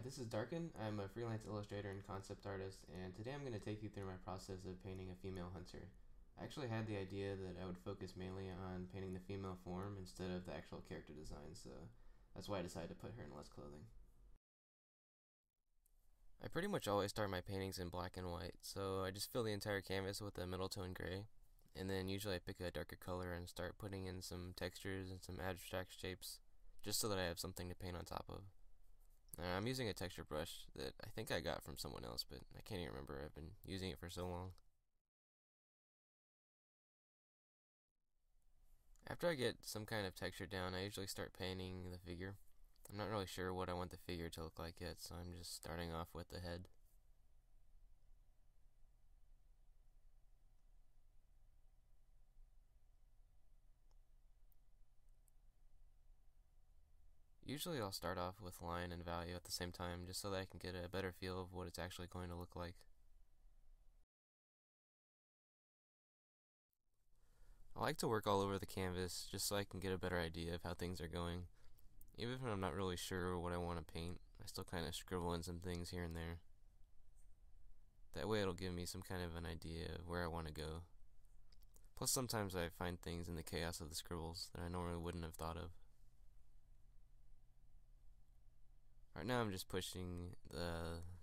this is Darken. I'm a freelance illustrator and concept artist, and today I'm going to take you through my process of painting a female hunter. I actually had the idea that I would focus mainly on painting the female form instead of the actual character design, so that's why I decided to put her in less clothing. I pretty much always start my paintings in black and white, so I just fill the entire canvas with a middle tone gray, and then usually I pick a darker color and start putting in some textures and some abstract shapes, just so that I have something to paint on top of. I'm using a texture brush that I think I got from someone else, but I can't even remember. I've been using it for so long. After I get some kind of texture down, I usually start painting the figure. I'm not really sure what I want the figure to look like yet, so I'm just starting off with the head. Usually I'll start off with line and value at the same time, just so that I can get a better feel of what it's actually going to look like. I like to work all over the canvas, just so I can get a better idea of how things are going. Even if I'm not really sure what I want to paint, I still kind of scribble in some things here and there. That way it'll give me some kind of an idea of where I want to go. Plus sometimes I find things in the chaos of the scribbles that I normally wouldn't have thought of. Right now I'm just pushing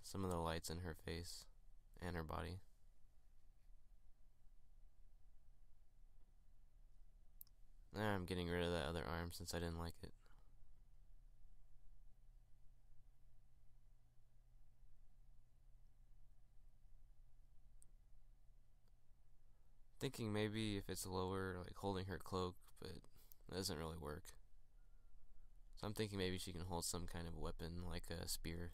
some of the lights in her face and her body. Now I'm getting rid of that other arm since I didn't like it. Thinking maybe if it's lower, like holding her cloak, but that doesn't really work. So I'm thinking maybe she can hold some kind of weapon, like a spear.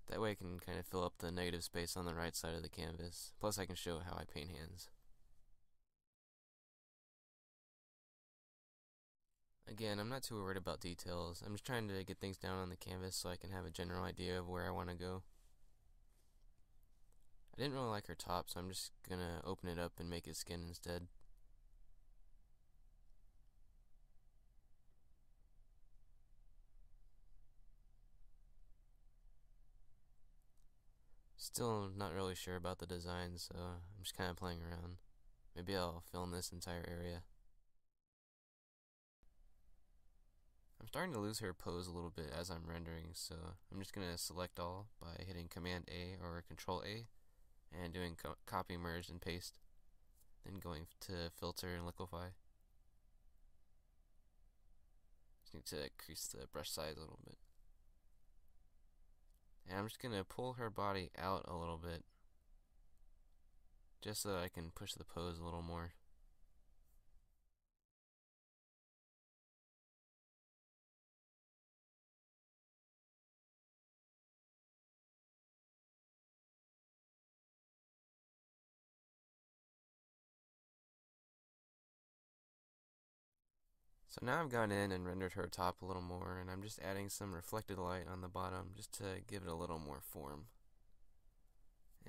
That way I can kind of fill up the negative space on the right side of the canvas. Plus I can show how I paint hands. Again, I'm not too worried about details. I'm just trying to get things down on the canvas so I can have a general idea of where I want to go. I didn't really like her top, so I'm just gonna open it up and make it skin instead. Still not really sure about the design, so I'm just kind of playing around. Maybe I'll fill in this entire area. I'm starting to lose her pose a little bit as I'm rendering, so I'm just going to select all by hitting Command A or Control A and doing copy, merge, and paste. Then going to filter and liquify. Just need to increase the brush size a little bit. And I'm just going to pull her body out a little bit just so that I can push the pose a little more. So now I've gone in and rendered her top a little more, and I'm just adding some reflected light on the bottom just to give it a little more form.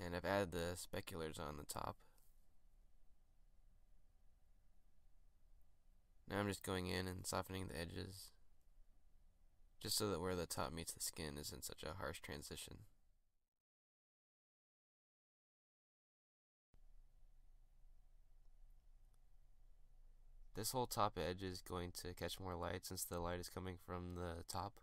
And I've added the speculars on the top. Now I'm just going in and softening the edges, just so that where the top meets the skin isn't such a harsh transition. This whole top edge is going to catch more light since the light is coming from the top.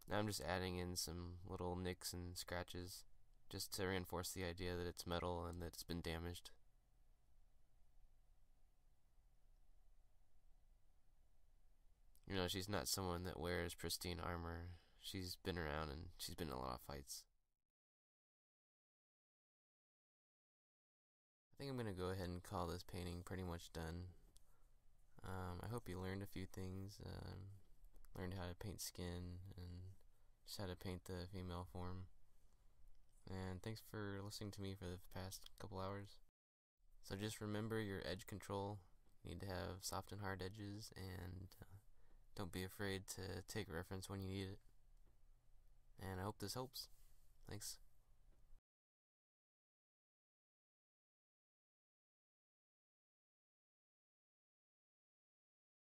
Now I'm just adding in some little nicks and scratches just to reinforce the idea that it's metal and that it's been damaged. You know, she's not someone that wears pristine armor. She's been around and she's been in a lot of fights. I think I'm going to go ahead and call this painting pretty much done. I hope you learned a few things. Learned how to paint skin and just how to paint the female form. And thanks for listening to me for the past couple hours. So just remember your edge control. You need to have soft and hard edges, and don't be afraid to take reference when you need it. and I hope this helps. Thanks.